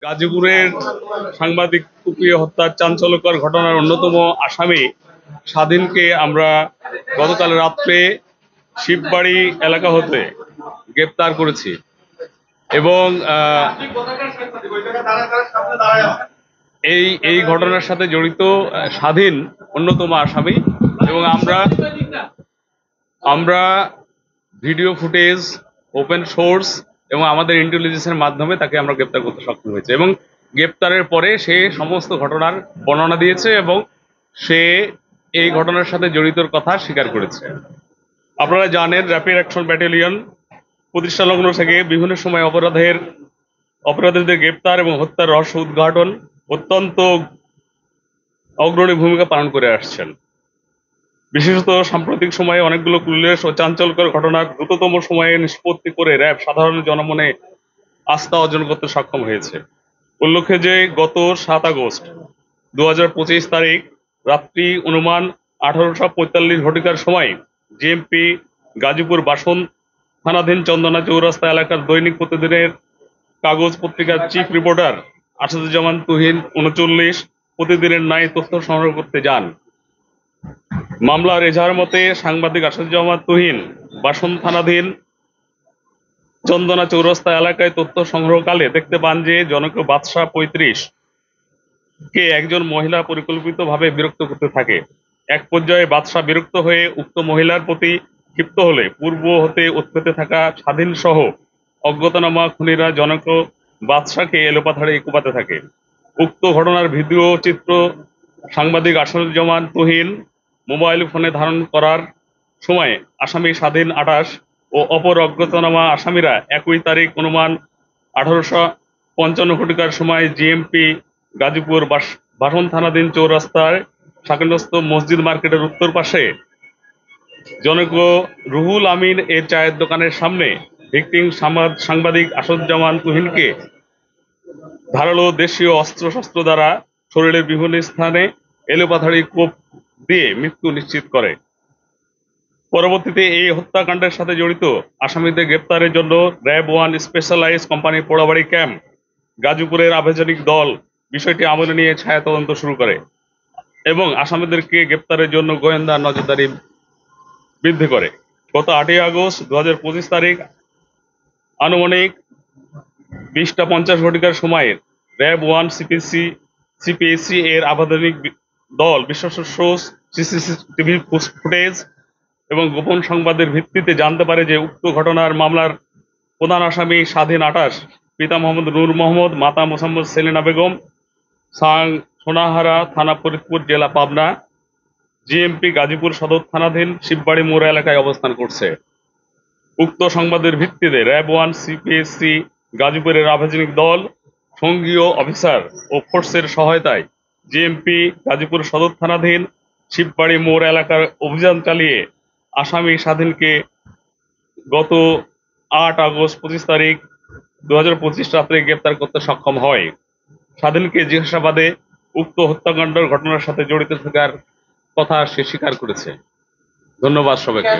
গাজীপুরের সাংবাদিক কুপিয়ে হত্যার চাঞ্চল্যকর ঘটনার অন্যতম আসামি স্বাধীনকে আমরা গতকাল রাত্রে শিববাড়ি এলাকা হতে গ্রেপ্তার করেছি এবং এই ঘটনার সাথে জড়িত স্বাধীন অন্যতম আসামি এবং আমরা ভিডিও ফুটেজ, ওপেন সোর্স এবং আমাদের ইন্টেলিজেন্সের মাধ্যমে তাকে আমরা গ্রেপ্তার করতে সক্ষম হয়েছে এবং গ্রেপ্তারের পরে সে সমস্ত ঘটনার বর্ণনা দিয়েছে এবং সে এই ঘটনার সাথে জড়িতর কথা স্বীকার করেছে। আপনারা জানেন, র্যাপিড অ্যাকশন ব্যাটালিয়ন প্রতিষ্ঠা লগ্ন থেকে বিভিন্ন সময় অপরাধীদের গ্রেপ্তার এবং হত্যার রহস্য উদ্ঘাটন অত্যন্ত অগ্রণী ভূমিকা পালন করে আসছেন। বিশেষত সাম্প্রতিক সময়ে অনেকগুলো ক্লুলেস ও চাঞ্চল্যকর ঘটনার দ্রুততম সময়ে নিষ্পত্তি করে র্যাব সাধারণ জনমনে আস্থা অর্জন করতে সক্ষম হয়েছে। উল্লেখ্য যে গত 7 আগস্ট 2025 তারিখ রাত্রি অনুমান 18:45 ঘটিকার সময় জিএমপি গাজীপুর বাসন থানাধীন চন্দনা চৌরাস্তা এলাকার দৈনিক প্রতিদিনের কাগজ পত্রিকার চিফ রিপোর্টার আসাদুজ্জামান তুহিন 39 প্রতিদিনের ন্যায় তথ্য সংগ্রহ করতে যান। মামলার এজাহার মতে সাংবাদিক আসাদুজ্জামান তুহিন বাসন থানাধীন চন্দনা চৌরাস্তা এলাকায় তথ্য সংগ্রহকালে দেখতে পান যে জনৈক বাদশাহ 35 কে একজন মহিলা পরিকল্পিতভাবে বিরক্ত করতে থাকে। এক পর্যায়ে বাদশাহ বিরক্ত হয়ে উক্ত মহিলার প্রতি ক্ষিপ্ত হলে পূর্ব হতে উৎপেতে থাকা স্বাধীন সহ অজ্ঞাতনামা খুনিরা জনৈক বাদশাহকে এলোপাথাড়ি কোপাতে থাকে। উক্ত ঘটনার ভিডিও চিত্র সাংবাদিক আসাদুজ্জামান তুহিন মোবাইল ফোনে ধারণ করার সময় আসামি স্বাধীন 28 ও অপর অজ্ঞাতনামা আসামিরা 21 তারিখ অনুমান 1855 ঘটিকার সময় জিএমপি গাজীপুর বাসন থানাধীন চৌরাস্তায় শাকিনস্থ মসজিদ মার্কেটের উত্তর পাশে জনৈক রুহুল আমিন এর চায়ের দোকানের সামনে ভিকটিম সাংবাদিক আসাদুজ্জামান তুহিনকে ধারালো দেশীয় অস্ত্রশস্ত্র দ্বারা শরীরের বিভিন্ন স্থানে এলোপাথাড়ি কোপ দিয়ে মৃত্যু নিশ্চিত করে। পরবর্তীতে এই হত্যাকাণ্ডের সাথে জড়িত আসামিদের গ্রেপ্তারের জন্য RAB 1 specialize company Porabari camp গাজীপুরের আভিযানিক দল বিষয়টি আমলে নিয়ে ছায়া তদন্ত শুরু করে এবং আসামিদেরকে গ্রেপ্তারের জন্য গোয়েন্দা নজরদারি বৃদ্ধি করে। গত 8 আগস্ট 2025 তারিখ আনুমানিক 20:50 ঘটিকার সময় র্যাব 1 সিপিএসি এর আভিযানিক দল বিশ্বাস সোর্স, সিসিটিভি ফুটেজ এবং গোপন সংবাদের ভিত্তিতে জানতে পারে যে উক্ত ঘটনার মামলার প্রধান আসামি স্বাধীন 28 পিতা মোহাম্মদ নূর মোহাম্মদ, মাতা মোসাম্মদ সেলিনা বেগম, সোনাহারা থানা, ফরিদপুর জেলা, পাবনা, জিএমপি গাজীপুর সদর থানাধীন শিববাড়ি মোড় এলাকায় অবস্থান করছে। উক্ত সংবাদের ভিত্তিতে র্যাব 1 সিপিএসসি গাজীপুরের আভিযানিক দল সঙ্গীয় অফিসার ও ফোর্সের সহায়তায় জিএমপি গাজীপুর সদর থানাধীন শিববাড়ি মোড় এলাকার অভিযান চালিয়ে আসামি স্বাধীনকে গত 8 আগস্ট 25 তারিখ 2025 রাত্রে গ্রেপ্তার করতে সক্ষম হয়। স্বাধীনকে জিজ্ঞাসাবাদে উক্ত হত্যাকাণ্ডের ঘটনার সাথে জড়িত থাকার কথা সে স্বীকার করেছে। ধন্যবাদ সবাইকে।